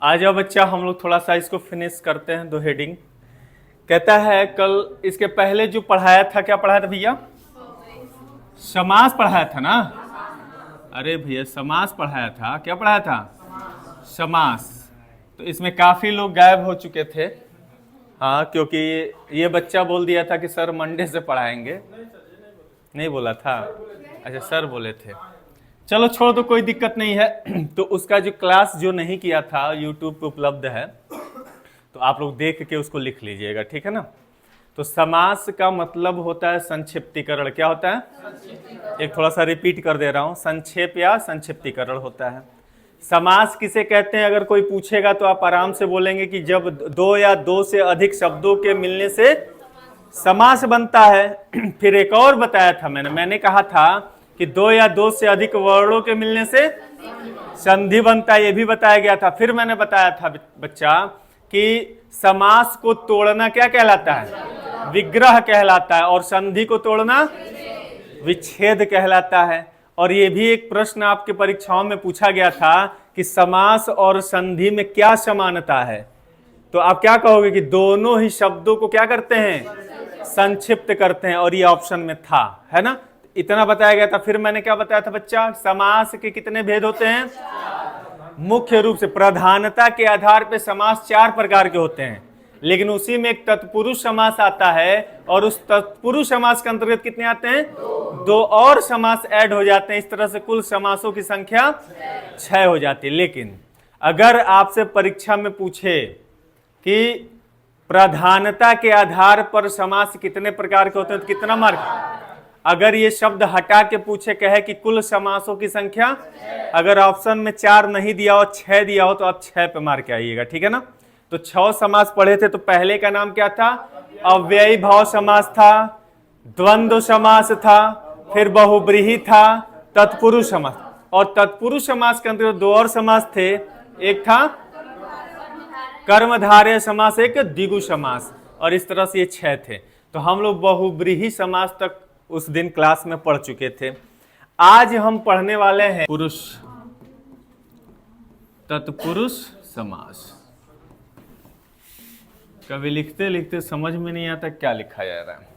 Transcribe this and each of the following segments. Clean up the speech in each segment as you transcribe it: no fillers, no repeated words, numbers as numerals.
आ जाओ बच्चा, हम लोग थोड़ा सा इसको फिनिश करते हैं। दो हेडिंग कहता है, कल इसके पहले जो पढ़ाया था, क्या पढ़ाया था भैया? समास पढ़ाया था ना? अरे भैया समास पढ़ाया था। क्या पढ़ाया था? समास। तो इसमें काफी लोग गायब हो चुके थे। हाँ, क्योंकि ये बच्चा बोल दिया था कि सर मंडे से पढ़ाएंगे। नहीं बोला था? अच्छा, सर बोले थे। चलो छोड़ दो, कोई दिक्कत नहीं है। तो उसका जो क्लास जो नहीं किया था यूट्यूब पे उपलब्ध है, तो आप लोग देख के उसको लिख लीजिएगा, ठीक है ना? तो समास का मतलब होता है संक्षिप्तीकरण। क्या होता है? एक थोड़ा सा रिपीट कर दे रहा हूं, संक्षेप या संक्षिप्तीकरण होता है। समास किसे कहते हैं? अगर कोई पूछेगा तो आप आराम से बोलेंगे कि जब दो या दो से अधिक शब्दों के मिलने से समास बनता है। फिर एक और बताया था मैंने कहा था कि दो या दो से अधिक वर्णों के मिलने से संधि बनता है, ये भी बताया गया था। फिर मैंने बताया था बच्चा कि समास को तोड़ना क्या कहलाता है? विग्रह कहलाता है, और संधि को तोड़ना विच्छेद कहलाता है। और ये भी एक प्रश्न आपके परीक्षाओं में पूछा गया था कि समास और संधि में क्या समानता है। तो आप क्या कहोगे कि दोनों ही शब्दों को क्या करते हैं? संक्षिप्त करते हैं, और ये ऑप्शन में था, है ना? इतना बताया गया था। फिर मैंने क्या बताया था बच्चा? समास के कितने भेद होते हैं? मुख्य रूप से प्रधानता के आधार पर समास 4 प्रकार के होते हैं, लेकिन उसी में एक तत्पुरुष समास आता है, और उस तत्पुरुष समास के अंतर्गत कितने आते हैं? 2 और समास ऐड हो जाते हैं। इस तरह से कुल समासों की संख्या 6 हो जाती है। लेकिन अगर आपसे परीक्षा में पूछे कि प्रधानता के आधार पर समास कितने प्रकार के होते हैं, तो कितना मार्क? अगर ये शब्द हटा के पूछे, कहे कि कुल समासों की संख्या, अगर ऑप्शन में 4 नहीं दिया हो, 6 दिया हो, तो आप 6 पे मार के आइएगा, ठीक है ना? तो 6 समास पढ़े थे। तो पहले का नाम क्या था? अव्ययी भाव समास था, द्वंद्व समास था, फिर बहुब्रीहि था, तत्पुरुष समास। और तत्पुरुष समास के अंतर्गत 2 और समास थे। एक था कर्मधारय समास, एक द्विगु समास, और इस तरह से ये 6 थे। तो हम लोग बहुब्रीहि समास तक उस दिन क्लास में पढ़ चुके थे। आज हम पढ़ने वाले हैं पुरुष, तत्पुरुष समास। कभी लिखते लिखते समझ में नहीं आता क्या लिखा जा रहा है।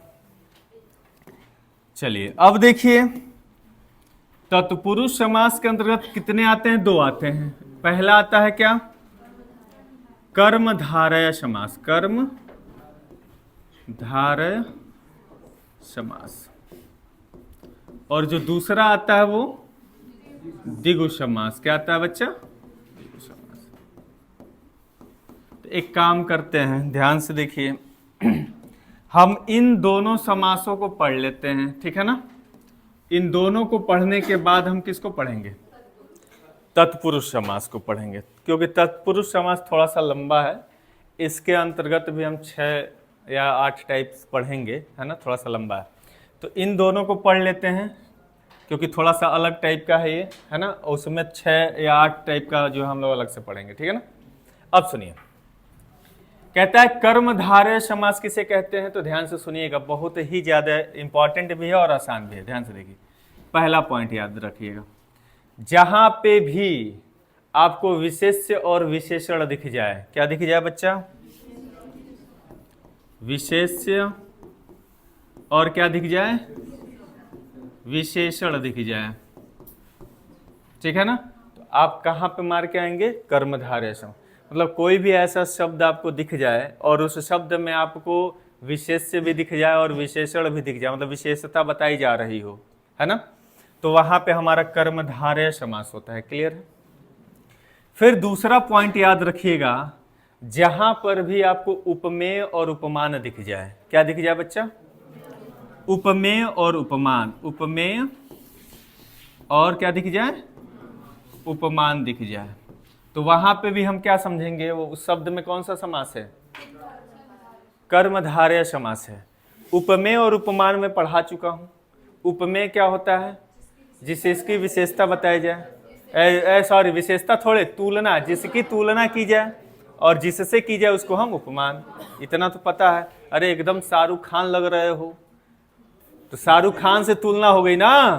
चलिए अब देखिए, तत्पुरुष समास के अंतर्गत कितने आते हैं? 2 आते हैं। पहला आता है क्या? कर्मधारय समास, कर्मधारय समास। और जो दूसरा आता है वो द्विगु समास। क्या आता है बच्चा? द्विगु समास। तो एक काम करते हैं, ध्यान से देखिए। हम इन दोनों समासों को पढ़ लेते हैं, ठीक है ना? इन दोनों को पढ़ने के बाद हम किसको पढ़ेंगे? तत्पुरुष समास को पढ़ेंगे, क्योंकि तत्पुरुष समास थोड़ा सा लंबा है। इसके अंतर्गत भी हम 6 या 8 टाइप्स पढ़ेंगे, है ना? थोड़ा सा लंबा है। तो इन दोनों को पढ़ लेते हैं, क्योंकि थोड़ा सा अलग टाइप का है ये, है ना? उसमें 6 या 8 टाइप का जो हम लोग अलग से पढ़ेंगे, ठीक है ना? अब सुनिए, कहता है कर्मधारय समास किसे कहते हैं? तो ध्यान से सुनिएगा, बहुत ही ज्यादा इंपॉर्टेंट भी है और आसान भी है। ध्यान से देखिए, पहला पॉइंट याद रखिएगा। जहां पे भी आपको विशेष्य और विशेषण दिख जाए, क्या दिख जाए बच्चा? विशेष्य और क्या दिख जाए? विशेषण दिख जाए, ठीक है ना? तो आप कहां पे मार के आएंगे? कर्मधारय समास। मतलब कोई भी ऐसा शब्द आपको दिख जाए और उस शब्द में आपको विशेष्य भी दिख जाए और विशेषण भी दिख जाए, मतलब विशेषता बताई जा रही हो, है ना? तो वहां पे हमारा कर्मधारय समास होता है। क्लियर है? फिर दूसरा पॉइंट याद रखिएगा, जहां पर भी आपको उपमेय और उपमान दिख जाए। क्या दिख जाए बच्चा? उपमेय और उपमान। उपमेय और क्या दिख जाए? उपमान दिख जाए। तो वहां पे भी हम क्या समझेंगे? वो उस शब्द में कौन सा समास है? कर्मधारय समास है। उपमेय और उपमान में पढ़ा चुका हूं। उपमेय क्या होता है? जिससे इसकी विशेषता बताई जाए, सॉरी विशेषता थोड़े, तुलना, जिसकी तुलना की जाए और जिससे की जाए उसको हम उपमान। इतना तो पता है। अरे एकदम शाहरुख खान लग रहे हो, तो शाहरुख खान से तुलना हो गई ना,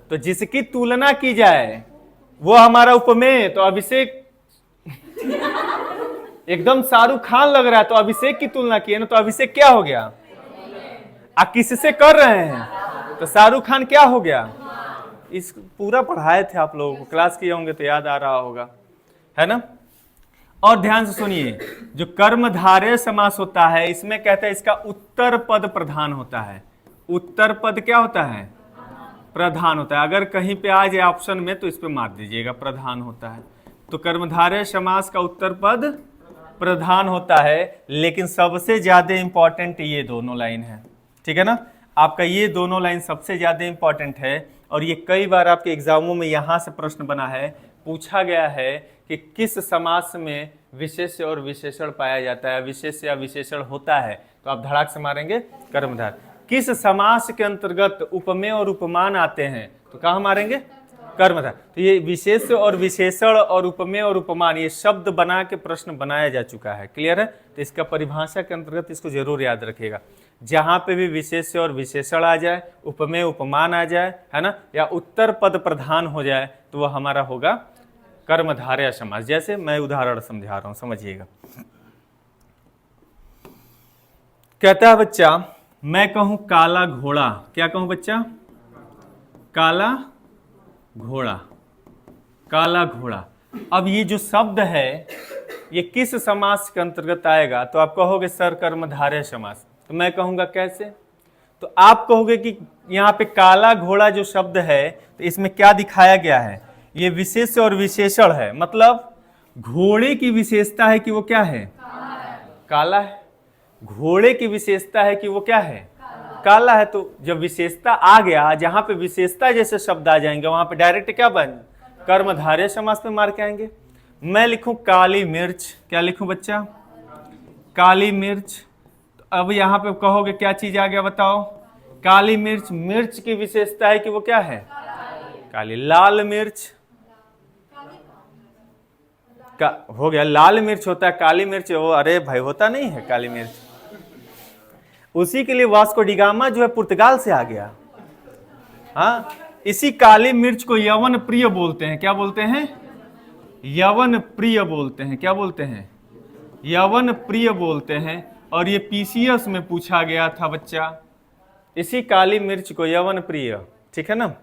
तो जिसकी तुलना की जाए वो हमारा उपमेय। तो अभिषेक एकदम शाहरुख खान लग रहा है, तो अभिषेक की तुलना की है ना, तो अभिषेक क्या हो गया? आप किससे कर रहे हैं? तो शाहरुख खान क्या हो गया? इस पूरा पढ़ाए थे आप लोगों को, क्लास किए होंगे तो याद आ रहा होगा, है ना। और ध्यान से सुनिए, जो कर्मधारय समास होता है, इसमें कहते हैं इसका उत्तर पद प्रधान होता है। उत्तर पद क्या होता है? प्रधान होता है। अगर कहीं पे आ जाए ऑप्शन में तो इस पे मार दीजिएगा, प्रधान होता है। तो कर्मधारय समास का उत्तर पद प्रधान होता है, लेकिन सबसे ज्यादा इंपॉर्टेंट ये दोनों लाइन है, ठीक है ना। आपका ये दोनों लाइन सबसे ज्यादा इंपॉर्टेंट है, और ये कई बार आपके एग्जामों में यहां से प्रश्न बना है, पूछा गया है कि किस समास में विशेष्य और विशेषण पाया जाता है, विशेष्य या विशेषण होता है, तो आप धड़ाक से मारेंगे कर्मधार। किस समास के अंतर्गत उपमेय और उपमान आते हैं, तो कहाँ मारेंगे? कर्मधार। तो ये विशेष्य और विशेषण और उपमेय और उपमान, ये शब्द बना के प्रश्न बनाया जा चुका है, क्लियर है। तो इसका परिभाषा के अंतर्गत इसको जरूर याद रखिएगा। जहां पे भी विशेष्य और विशेषण आ जाए, उपमेय उपमान आ जाए, है ना, या उत्तर पद प्रधान हो जाए, तो वह हमारा होगा कर्मधारय समास। जैसे मैं उदाहरण समझा रहा हूं, समझिएगा। कहता है बच्चा, मैं कहूं काला घोड़ा, क्या कहूं बच्चा? काला घोड़ा, काला घोड़ा। अब ये जो शब्द है ये किस समास के अंतर्गत आएगा, तो आप कहोगे सर कर्मधारय समास। तो मैं कहूंगा कैसे? तो आप कहोगे कि यहाँ पे काला घोड़ा जो शब्द है, तो इसमें क्या दिखाया गया है? ये विशेष और विशेषण है, मतलब घोड़े की विशेषता है कि वो क्या है? काला है। घोड़े की विशेषता है कि वो क्या है? काला है। तो जब विशेषता आ गया, जहां पे विशेषता जैसे शब्द आ जाएंगे, वहां पे डायरेक्ट क्या बन? कर्मधारय समास पे मार के आएंगे। मैं लिखूं काली मिर्च, क्या लिखूं बच्चा? काली मिर्च। तो अब यहां पे कहोगे क्या चीज आ गया बताओ? काली मिर्च। मिर्च की विशेषता है कि वो क्या है? काली। लाल मिर्च का हो गया, लाल मिर्च होता है, काली मिर्च वो अरे भाई होता नहीं है काली मिर्च। उसी के लिए वास्को डिगामा जो है पुर्तगाल से आ गया। हाँ, इसी काली मिर्च को यवन प्रिय बोलते हैं। क्या बोलते हैं? यवन प्रिय बोलते हैं। क्या बोलते हैं? यवन प्रिय बोलते हैं। और ये पीसीएस में पूछा गया था बच्चा, इसी काली मिर्च को यवन प्रिय, ठीक है ना।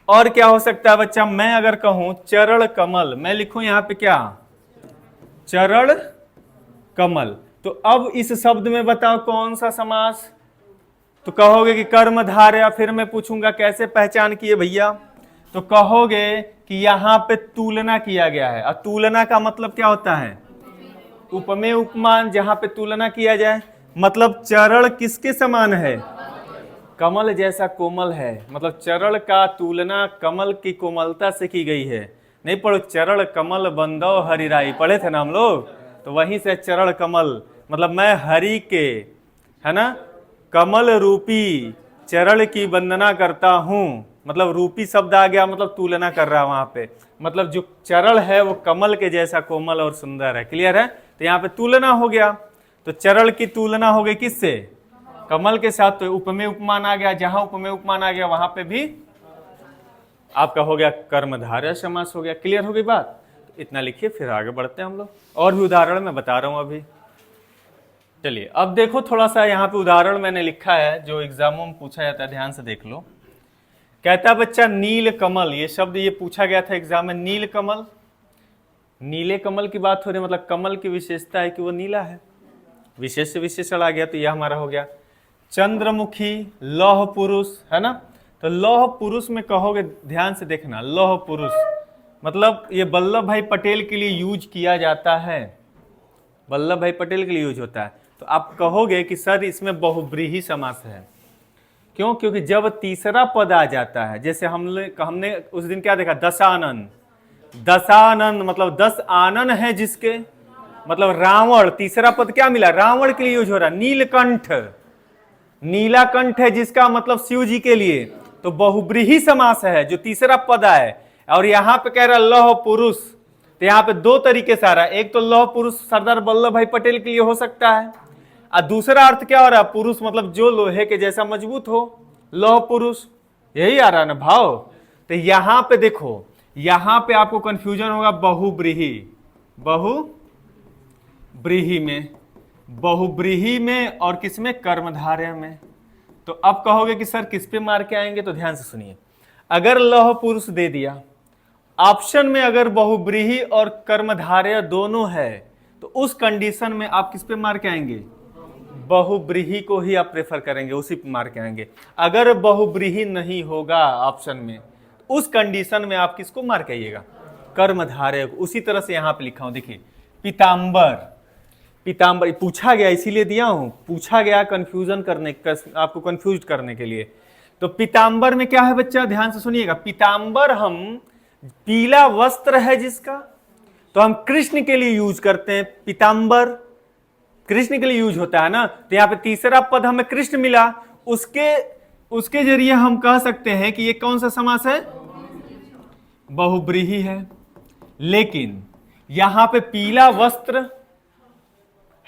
और क्या हो सकता है बच्चा? मैं अगर कहूं चरण कमल, मैं लिखूं यहां पे क्या? चरण कमल। तो अब इस शब्द में बताओ कौन सा समास? तो कहोगे कि कर्मधारय। फिर मैं पूछूंगा कैसे पहचान किए भैया? तो कहोगे कि यहां पे तुलना किया गया है। और तुलना का मतलब क्या होता है? उपमेय उपमान। जहां पे तुलना किया जाए, मतलब चरण किसके समान है? कमल जैसा कोमल है। मतलब चरण का तुलना कमल की कोमलता से की गई है। नहीं पढ़ो, चरण कमल बंदो हरिराई, पढ़े थे ना हम लोग। तो वहीं से चरण कमल, मतलब मैं हरि के, है ना, कमल रूपी चरण की वंदना करता हूं। मतलब रूपी शब्द आ गया, मतलब तुलना कर रहा है वहां पे। मतलब जो चरण है वो कमल के जैसा कोमल और सुंदर है, क्लियर है। तो यहाँ पे तुलना हो गया। तो चरण की तुलना हो गई किससे? कमल के साथ। तो उपमेय उपमान आ गया। जहां उपमेय उपमान आ गया वहां पे भी आपका हो गया कर्मधारय समास हो गया। क्लियर हो गई बात? इतना लिखिए, फिर आगे बढ़ते हैं हम लोग। और भी उदाहरण मैं बता रहा हूं अभी। चलिए अब देखो, थोड़ा सा यहाँ पे उदाहरण मैंने लिखा है जो एग्जामों में पूछा जाता है, ध्यान से देख लो। कहता है बच्चा नील कमल, ये शब्द ये पूछा गया था एग्जाम में। नील कमल, नीले कमल की बात हो रही है, मतलब कमल की विशेषता है कि वो नीला है। विशेष विशेषण आ गया, तो यह हमारा हो गया। चंद्रमुखी, लौह पुरुष, है ना। तो लौह पुरुष में कहोगे, ध्यान से देखना, लौह पुरुष मतलब ये वल्लभ भाई पटेल के लिए यूज किया जाता है। वल्लभ भाई पटेल के लिए यूज होता है। तो आप कहोगे कि सर इसमें बहुब्रीहि समास है। क्यों? क्योंकि जब तीसरा पद आ जाता है, जैसे हमने उस दिन क्या देखा? दशानन। दशानन मतलब 10 आनन है जिसके, मतलब रावण। तीसरा पद क्या मिला? रावण के लिए यूज हो रहा है। नीलकंठ, नीला कंठ है जिसका, मतलब शिव जी के लिए। तो बहुब्रीहि समास है जो तीसरा पद आए। और यहां पे कह रहा लौह पुरुष, तो यहाँ पे दो तरीके से आ रहा है। एक तो लौह पुरुष सरदार वल्लभ भाई पटेल के लिए हो सकता है, और दूसरा अर्थ क्या हो रहा है? पुरुष मतलब जो लोहे के जैसा मजबूत हो, लौह पुरुष, यही आ रहा है ना भाव। तो यहां पे देखो, यहां पे आपको कंफ्यूजन होगा बहुब्रीहि। बहुब्रीहि में, बहुब्रीहि में और किसमें, कर्मधारय में। तो अब कहोगे कि सर किस पे मार के आएंगे, तो ध्यान से सुनिए। अगर लौह पुरुष दे दिया, ऑप्शन में अगर बहुब्रीहि और कर्मधारय दोनों है, तो उस कंडीशन में आप किस पे मार के आएंगे, बहुब्रीहि को ही आप प्रेफर करेंगे, उसी पे मार के आएंगे। अगर बहुब्रीहि नहीं होगा ऑप्शन में, उस कंडीशन में आप किसको मार के आइएगा, कर्मधारय को। उसी तरह से यहां पे लिखा हूं, देखिए पीतांबर, पीतांबर पूछा गया, इसीलिए दिया हूं, पूछा गया कंफ्यूजन करने, आपको कंफ्यूज करने के लिए। तो पीतांबर में क्या है बच्चा, ध्यान से सुनिएगा। पीतांबर हम पीला वस्त्र है जिसका, तो हम कृष्ण के लिए यूज करते हैं पीतांबर, कृष्ण के लिए यूज होता है ना। तो यहां पे तीसरा पद हमें कृष्ण मिला, उसके जरिए हम कह सकते हैं कि ये कौन सा समास है, बहुब्रीहि है। लेकिन यहां पे पीला वस्त्र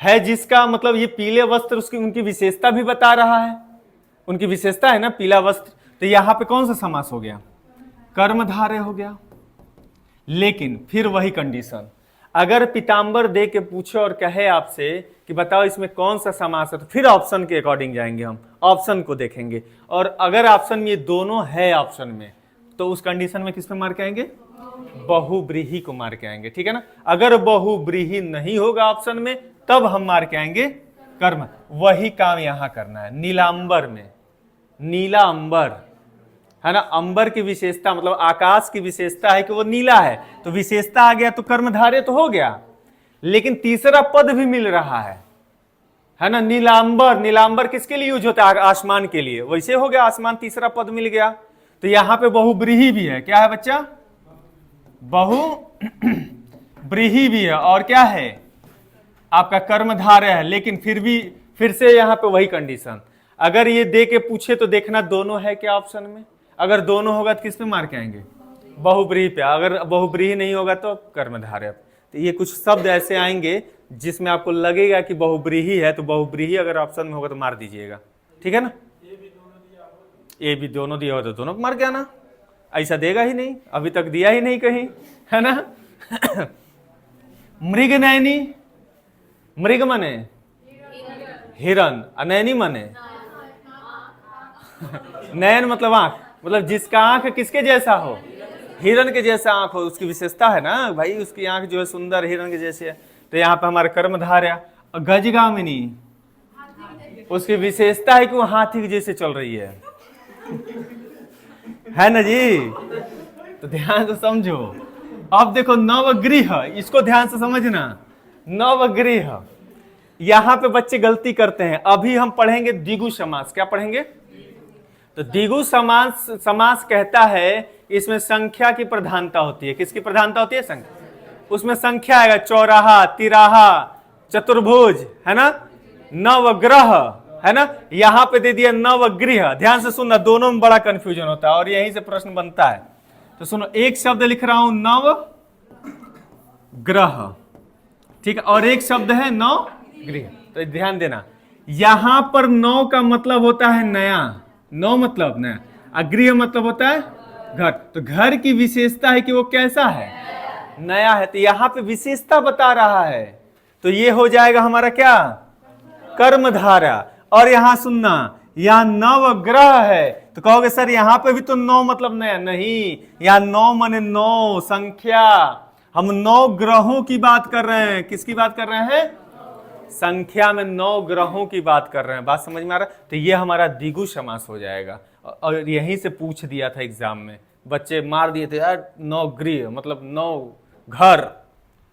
है जिसका मतलब ये पीले वस्त्र उसकी उनकी विशेषता भी बता रहा है, उनकी विशेषता है ना पीला वस्त्र। तो यहां पे कौन सा समास हो गया, कर्मधारय हो गया। लेकिन फिर वही कंडीशन, अगर पीतांबर दे के पूछे और कहे आपसे कि बताओ इसमें कौन सा समास है, तो फिर ऑप्शन के अकॉर्डिंग जाएंगे, हम ऑप्शन को देखेंगे। और अगर ऑप्शन में ये दोनों है ऑप्शन में, तो उस कंडीशन में किस पे मार के आएंगे, बहुब्रीहि को मार के आएंगे, ठीक है ना। अगर बहुब्रीहि नहीं होगा ऑप्शन में, तब हम मार के आएंगे कर्म। वही काम यहां करना है। नीलांबर में, नीला अंबर है ना, अंबर की विशेषता मतलब आकाश की विशेषता है कि वो नीला है, तो विशेषता आ गया तो कर्मधारय तो हो गया। लेकिन तीसरा पद भी मिल रहा है ना, नीलांबर। नीलांबर किसके लिए यूज होता है, आसमान के लिए, वैसे हो गया आसमान, तीसरा पद मिल गया। तो यहां पे बहुब्रीहि भी है, क्या है बच्चा, बहुब्रीहि भी है, और क्या है आपका कर्मधारय है। लेकिन फिर से यहां पे वही कंडीशन, अगर ये दे के पूछे तो देखना दोनों है क्या ऑप्शन में। अगर दोनों होगा तो किस पे मार के आएंगे, बहुब्रीहि पे। अगर बहुब्रीहि नहीं होगा तो कर्मधारय। तो ये कुछ शब्द ऐसे आएंगे जिसमें आपको लगेगा कि बहुब्रीहि है, तो बहुब्रीहि अगर ऑप्शन में होगा तो मार दीजिएगा, ठीक है ना। ए भी दोनों दिया हो तो दोनों को मार के आना, ऐसा देगा ही नहीं, अभी तक दिया ही नहीं कहीं, है ना। मृगनयनी, मृग मने हिरण, अनयनी मने नयन मतलब आंख, मतलब जिसका आंख किसके जैसा हो, हिरण के जैसा आंख हो, उसकी विशेषता है ना भाई, उसकी आंख जो है सुंदर हिरण के जैसे है। तो यहाँ पे हमारे कर्मधारय। गजगामिनी, उसकी विशेषता है कि वो हाथी के जैसे चल रही है ना जी। तो ध्यान से समझो। अब देखो नवग्रह, इसको ध्यान से समझना। नवग्रह, यहां पे बच्चे गलती करते हैं। अभी हम पढ़ेंगे द्विगु समास। क्या पढ़ेंगे, तो द्विगु समास कहता है इसमें संख्या की प्रधानता होती है। किसकी प्रधानता होती है, संख्या। उसमें संख्या आएगा, चौराहा, तिराहा, चतुर्भुज, है ना, नवग्रह, है ना। यहां पे दे दिया नवग्रह। ध्यान से सुनना, दोनों में बड़ा कंफ्यूजन होता है और यहीं से प्रश्न बनता है। तो सुनो, एक शब्द लिख रहा हूं नवग्रह, ठीक है, और एक शब्द है नवग्रह। तो ध्यान देना, यहां पर नौ का मतलब होता है नया, नौ मतलब नया, अग्रह मतलब होता है घर। तो घर की विशेषता है कि वो कैसा है, नया है। तो यहां पे विशेषता बता रहा है, तो ये हो जाएगा हमारा क्या, कर्मधारय। और यहां सुनना, यहां नवग्रह है, तो कहोगे सर यहां पे भी तो नौ मतलब नया, नहीं, यहां नौ माने नौ, संख्या। हम 9 ग्रहों की बात कर रहे हैं। किसकी बात कर रहे हैं, संख्या में 9 ग्रहों की बात कर रहे हैं। बात समझ में आ रहा है। तो ये हमारा द्विगु समास हो जाएगा। और यहीं से पूछ दिया था एग्जाम में, बच्चे मार दिए थे यार, 9 गृह मतलब 9 घर,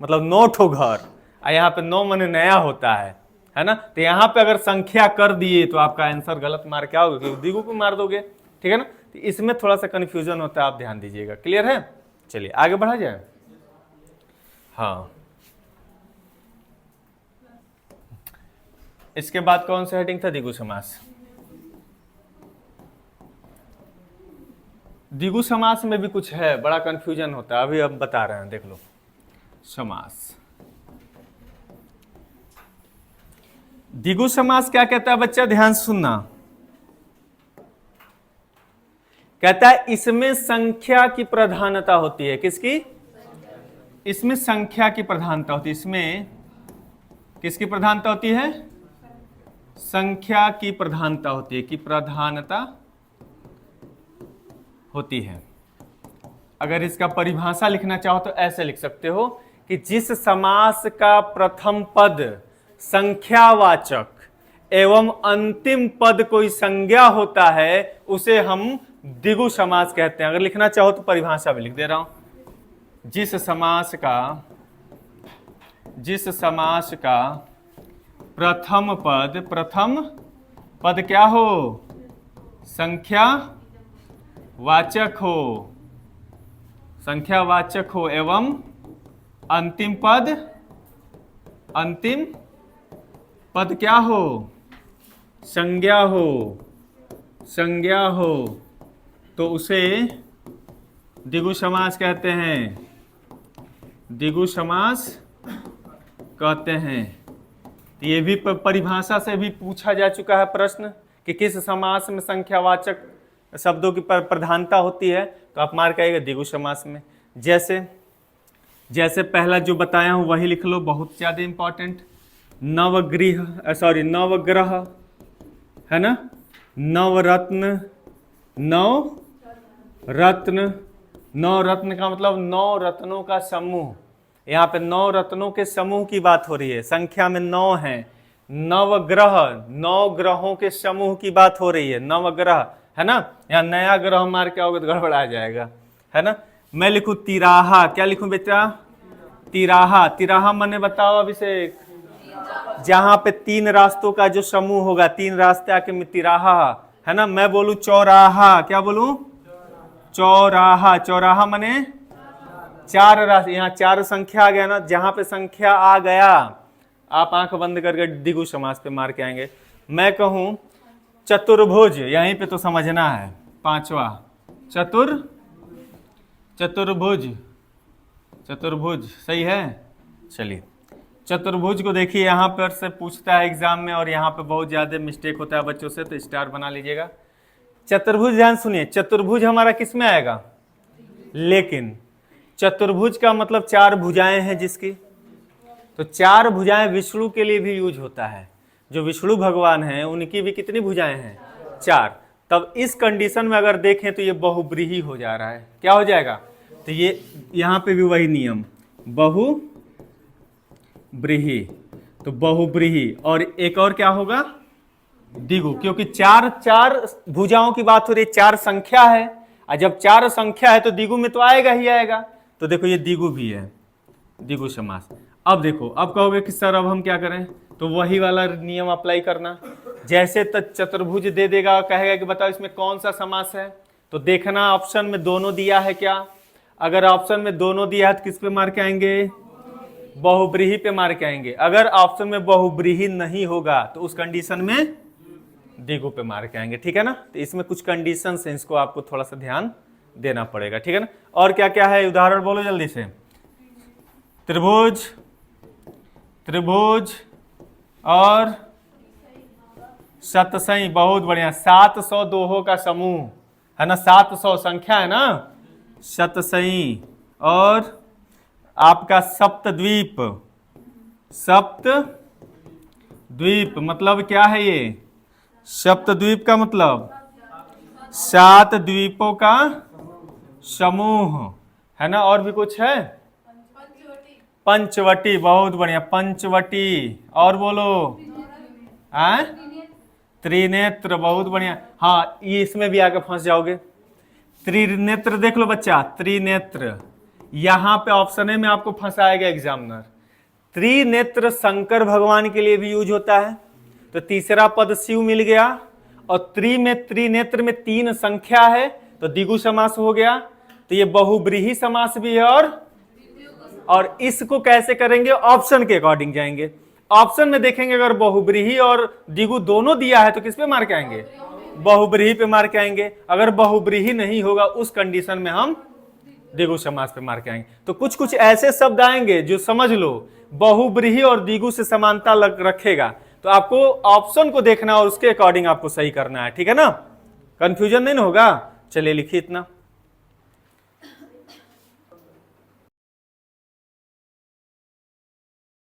मतलब 9 ठो घर, और यहाँ पे 9 माने नया होता है ना। तो यहाँ पे अगर संख्या कर दिए तो आपका आंसर गलत मार क्या होगा, क्योंकि द्विगु को मार दोगे, ठीक है ना। तो इसमें थोड़ा सा कंफ्यूजन होता है, आप ध्यान दीजिएगा। क्लियर है, चलिए आगे बढ़ा जाए। हाँ, इसके बाद कौन सा हेडिंग था, द्विगु समास। द्विगु समास में भी कुछ है, बड़ा कंफ्यूजन होता है, अभी अब बता रहे हैं, देख लो। समास, द्विगु समास क्या कहता है बच्चा, ध्यान से सुनना। कहता है इसमें संख्या की प्रधानता होती है। किसकी, इसमें संख्या की प्रधानता होती है, इसमें किसकी प्रधानता होती है? संख्या की प्रधानता होती है, कि प्रधानता होती है। अगर इसका परिभाषा लिखना चाहो तो ऐसे लिख सकते हो कि जिस समास का प्रथम पद संख्यावाचक एवं अंतिम पद कोई संज्ञा होता है उसे हम द्विगु समास कहते हैं। अगर लिखना चाहो तो परिभाषा में लिख दे रहा हूं। जिस समास का प्रथम पद क्या हो? संख्यावाचक हो एवं अंतिम पद क्या हो? संज्ञा हो, तो उसे द्विगु समास कहते हैं। द्विगु समास कहते हैं। तो ये भी परिभाषा से भी पूछा जा चुका है प्रश्न कि किस समास में संख्यावाचक शब्दों की प्रधानता होती है, तो आप मार्क आएगा द्विगु समास में। जैसे पहला जो बताया हूं वही लिख लो, बहुत ज्यादा इंपॉर्टेंट। नवग्रह है ना, नवरत्न का मतलब 9 रत्नों का समूह। यहाँ पे 9 रत्नों के समूह की बात हो रही है, संख्या में 9 है। नवग्रह 9 ग्रहों के समूह की बात हो रही है, नवग्रह है ना। यहाँ नया ग्रह मार के आओगे तो गड़बड़ा जाएगा, है ना। मैं लिखूं तिराहा, क्या लिखूं बेटा? तिराहा माने बताओ अभिषेक? जहां पे 3 रास्तों का जो समूह होगा, 3 रास्ते आके में तिराहा, है ना। मैं बोलूं चौराहा, क्या बोलूं? चौराहा माने 4 रास्ते। यहाँ 4 संख्या आ गया ना, जहां पे संख्या आ गया आप आंख बंद करके द्विगु समास पे मार के आएंगे। मैं कहूं चतुर्भुज, यहीं पे तो समझना है। 5वां चतुर्भुज सही है। चलिए चतुर्भुज को देखिए, यहाँ पर से पूछता है एग्जाम में, और यहाँ पे बहुत ज्यादा मिस्टेक होता है बच्चों से, तो स्टार बना लीजिएगा। चतुर्भुज ध्यान सुनिए, चतुर्भुज हमारा किस में आएगा? लेकिन चतुर्भुज का मतलब 4 भुजाएं हैं जिसकी, तो 4 भुजाएं विष्णु के लिए भी यूज होता है। जो विष्णु भगवान हैं उनकी भी कितनी भुजाएं हैं? 4। तब इस कंडीशन में अगर देखें तो ये बहुब्रीही हो जा रहा है। क्या हो जाएगा? तो ये यहाँ पे भी वही नियम, बहुब्रीही। तो बहुब्रीही, और एक और क्या होगा? द्विगु, क्योंकि 4 भुजाओं की बात हो रही है, 4 संख्या है, और जब 4 संख्या है तो द्विगु में तो आएगा ही आएगा। तो देखो ये द्विगु भी है, द्विगु समास। अब देखो, अब कहोगे कि सर अब हम क्या करें? तो वही वाला नियम अप्लाई करना। जैसे चतुर्भुज दे देगा, कहेगा कि बताओ इसमें कौन सा समास है, तो देखना ऑप्शन में दोनों दिया है क्या। अगर ऑप्शन में दोनों दिया है तो किस पे मार के आएंगे? बहुब्रीही पे मार के आएंगे। अगर ऑप्शन में बहुब्रीही नहीं होगा तो उस कंडीशन में द्विगु पे मार के आएंगे, ठीक है ना। तो इसमें कुछ कंडीशन है, इसको आपको थोड़ा सा ध्यान देना पड़ेगा, ठीक है ना। और क्या क्या है उदाहरण बोलो जल्दी से। त्रिभुज और शतसई, बहुत बढ़िया। 700 दोहों का समूह है ना, 700 संख्या है ना, शतसई। और आपका सप्तद्वीप मतलब क्या है ये? सप्तद्वीप का मतलब 7 द्वीपों का समूह है ना। और भी कुछ है? पंचवटी, बहुत बढ़िया, पंचवटी। और बोलो त्रिनेत्र, बहुत बढ़िया। हाँ, ये इसमें भी आके फंस जाओगे। त्रिनेत्र देख लो बच्चा, त्रिनेत्र यहां पे ऑप्शन ए में आपको फंसाएगा एग्जामिनर। त्रिनेत्र शंकर भगवान के लिए भी यूज होता है, तो तीसरा पद शिव मिल गया। और त्रिनेत्र में 3 संख्या है, तो द्विगु समास हो गया। तो ये बहुब्रीही समास भी है। और इसको कैसे करेंगे? ऑप्शन के अकॉर्डिंग जाएंगे। ऑप्शन में देखेंगे अगर बहुब्रीही और द्विगु दोनों दिया है तो किस पे मार के आएंगे? बहुब्रीही पे मार के आएंगे। अगर बहुब्रीही नहीं होगा उस कंडीशन में हम द्विगु समास पे मार के आएंगे। तो कुछ कुछ ऐसे शब्द आएंगे जो समझ लो बहुब्रीही और द्विगु से समानता रखेगा, तो आपको ऑप्शन को देखना और उसके अकॉर्डिंग आपको सही करना है, ठीक है ना। कंफ्यूजन नहीं होगा। चलिए लिखिए इतना।